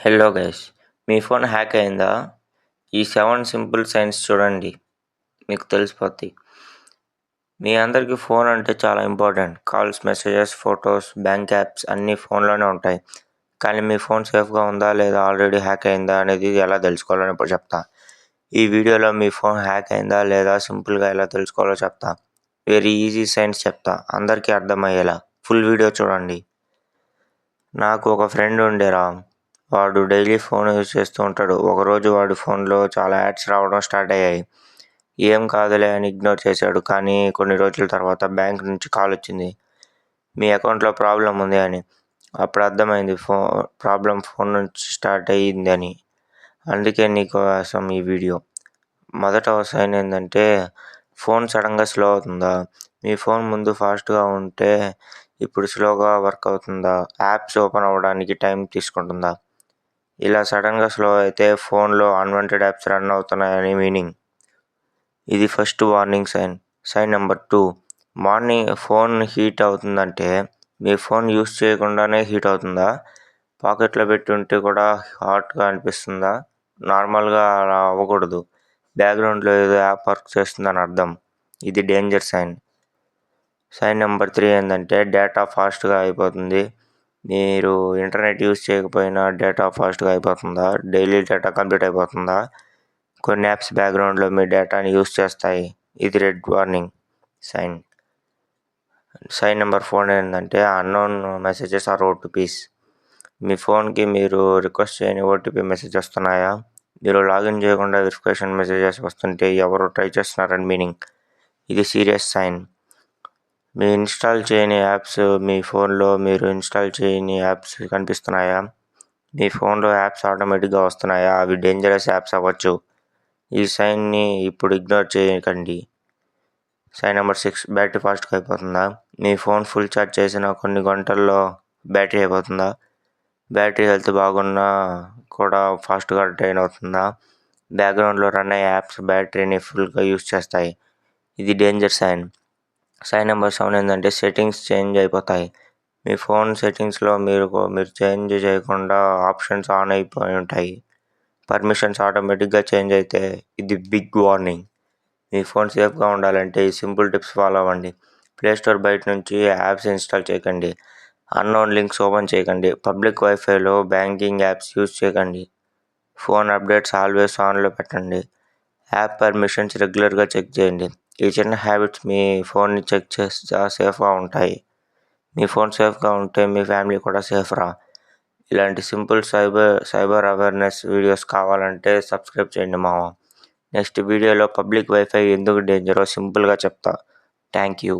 Hello guys, మీ phone hack అయిందా? ఈ 7 simple science చూడండి, మీకు తెలిసిపోద్ది. మీ అందరికీ ఫోన్ అంటే చాలా important. Calls, messages, photos, bank apps అన్నీ ఫోన్లోనే ఉంటాయి. కానీ మీ ఫోన్ సేఫ్గా ఉందా లేదా ఆల్రెడీ హ్యాక్ అయిందా అనేది ఎలా తెలుసుకోవాలని ఇప్పుడు చెప్తా. ఈ వీడియోలో మీ ఫోన్ హ్యాక్ అయిందా లేదా సింపుల్గా ఎలా తెలుసుకోవాలో చెప్తా. వెరీ ఈజీ సైన్స్ చెప్తా, అందరికీ అర్థమయ్యేలా. ఫుల్ వీడియో చూడండి. నాకు ఒక ఫ్రెండ్ ఉండేరా, వాడు డైలీ ఫోన్ యూజ్ చేస్తూ ఉంటాడు. ఒకరోజు వాడి ఫోన్లో చాలా యాడ్స్ రావడం స్టార్ట్ అయ్యాయి. ఏం కాదులే అని ఇగ్నోర్ చేశాడు. కానీ కొన్ని రోజుల తర్వాత బ్యాంక్ నుంచి కాల్ వచ్చింది, మీ అకౌంట్లో ప్రాబ్లం ఉంది అని. అప్పుడు అర్థమైంది ప్రాబ్లం ఫోన్ నుంచి స్టార్ట్ అయ్యింది అని. అందుకే నీకోసం ఈ వీడియో. మొదట సైన్ ఏంటంటే, ఫోన్ సడన్గా స్లో అవుతుందా? మీ ఫోన్ ముందు ఫాస్ట్గా ఉంటే ఇప్పుడు స్లోగా వర్క్ అవుతుందా? యాప్స్ ఓపెన్ అవ్వడానికి టైం తీసుకుంటుందా? ఇలా సడన్గా స్లో అయితే ఫోన్లో అన్వాంటెడ్ యాప్స్ రన్ అవుతున్నాయని మీనింగ్. ఇది first warning sign. Sign number 2, morning phone heat అవుతుందంటే మీ ఫోన్ యూస్ చేయకుండానే హీట్ అవుతుందా? పాకెట్లో పెట్టి ఉంటే కూడా హాట్గా అనిపిస్తుందా? నార్మల్గా అలా అవ్వకూడదు. బ్యాక్గ్రౌండ్లో ఏదో యాప్ వర్క్ చేస్తుందని అర్థం. ఇది డేంజర్ సైన్. సైన్ నెంబర్ 3 ఏంటంటే, డేటా ఫాస్ట్గా అయిపోతుంది. మీరు ఇంటర్నెట్ యూస్ చేయకపోయినా డేటా ఫాస్ట్గా అయిపోతుందా? డైలీ డేటా కంప్లీట్ అయిపోతుందా? కొన్ని యాప్స్ బ్యాక్గ్రౌండ్లో మీ డేటాని యూస్ చేస్తాయి. ఇది red warning sign. Sign number 4 ఏంటంటే, అన్నోన్ మెసేజెస్ ఆర్ ఓటీపీస్. మీ ఫోన్కి మీరు రిక్వెస్ట్ చేయని ఓటీపీ మెసేజ్ వస్తున్నాయా? మీరు లాగిన్ చేయకుండా వెరిఫికేషన్ మెసేజెస్ వస్తుంటే ఎవరు ట్రై చేస్తున్నారని మీనింగ్. ఇది సీరియస్ సైన్. మీ ఇన్స్టాల్ చేయని యాప్స్ మీ ఫోన్లో మీరు ఇన్స్టాల్ చేయని యాప్స్ కనిపిస్తున్నాయా? మీ ఫోన్లో యాప్స్ ఆటోమేటిక్గా వస్తున్నాయా? అవి డేంజరస్ యాప్స్ అవ్వచ్చు. ఈ సైన్ని ఇప్పుడు ఇగ్నోర్ చేయకండి. సైన్ నెంబర్ 6, బ్యాటరీ ఫాస్ట్గా అయిపోతుందా? మీ ఫోన్ ఫుల్ ఛార్జ్ చేసిన కొన్ని గంటల్లో బ్యాటరీ అయిపోతుందా? బ్యాటరీ హెల్త్ బాగున్నా కూడా ఫాస్ట్గా డ్రైన్ అవుతుందా? బ్యాక్గ్రౌండ్లో రన్ అయ్యే యాప్స్ బ్యాటరీని ఫుల్గా యూస్ చేస్తాయి. ఇది డేంజర్ సైన్. సైన్ నెంబర్ 7 ఏంటంటే, సెట్టింగ్స్ చేంజ్ అయిపోతాయి. మీ ఫోన్ సెట్టింగ్స్లో మీరు చేంజ్ చేయకుండా ఆప్షన్స్ ఆన్ అయిపోయి ఉంటాయి. పర్మిషన్స్ ఆటోమేటిక్గా చేంజ్ అయితే ఇది బిగ్ వార్నింగ్. మీ ఫోన్ సేఫ్గా ఉండాలంటే ఈ సింపుల్ టిప్స్ ఫాలో అవ్వండి. ప్లేస్టోర్ బయట నుంచి యాప్స్ ఇన్స్టాల్ చేయకండి. అన్నోన్ లింక్స్ ఓపెన్ చేయకండి. పబ్లిక్ వైఫైలో బ్యాంకింగ్ యాప్స్ యూజ్ చేయకండి. ఫోన్ అప్డేట్స్ ఆల్వేస్ ఆన్లో పెట్టండి. యాప్ పర్మిషన్స్ రెగ్యులర్గా చెక్ చేయండి. ఈ చిన్న హ్యాబిట్స్ మీ ఫోన్ని చెక్ చేస్తే సేఫ్గా ఉంటాయి. మీ ఫోన్ సేఫ్గా ఉంటే మీ ఫ్యామిలీ కూడా సేఫ్రా. ఇలాంటి సింపుల్ సైబర్ అవేర్నెస్ వీడియోస్ కావాలంటే సబ్స్క్రైబ్ చేయండి మామ. నెక్స్ట్ వీడియోలో పబ్లిక్ వైఫై ఎందుకు డేంజరో సింపుల్గా చెప్తా. Thank you.